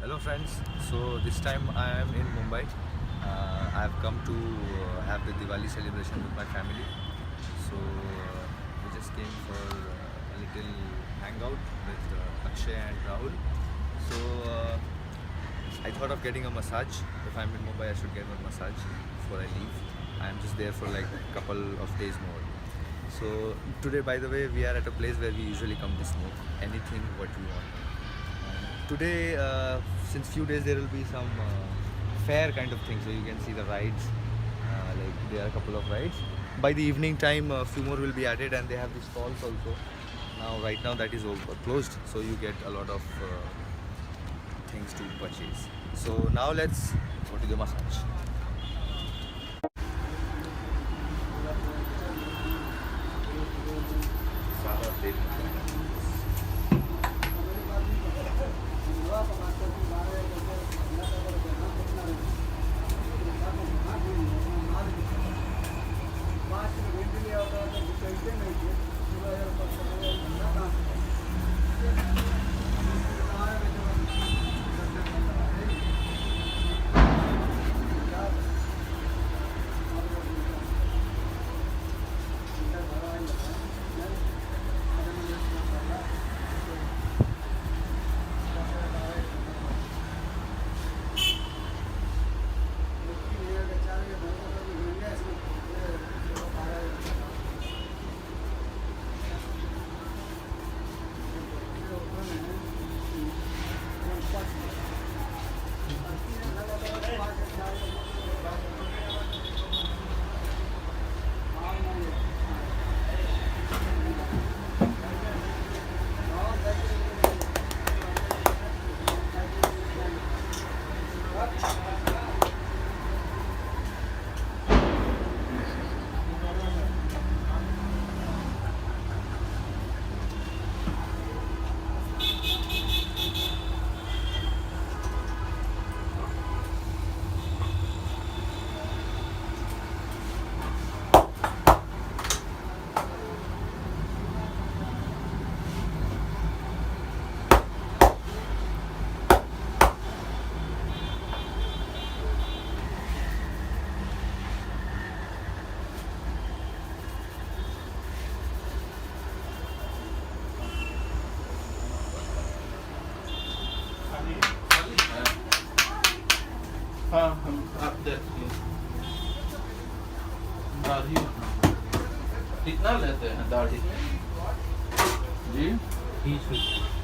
Hello friends, so this time I am in Mumbai. I have come to have the Diwali celebration with my family. So we just came for a little hangout with Akshay and Rahul. So I thought of getting a massage. If I'm in Mumbai, I should get one massage before I leave. I'm just there for like a couple of days more. So today, by the way, we are at a place where we usually come to smoke anything what we want. Today, since few days, there will be some fair kind of thing. So you can see the rides. Like there are a couple of rides. By the evening time, a few more will be added, and they have the stalls also. Right now that is closed, so you get a lot of things to purchase. So now let's go to the massage. हाँ हम आप देखिए दाढ़ी कितना लेते हैं दाढ़ी जी 30 रुपये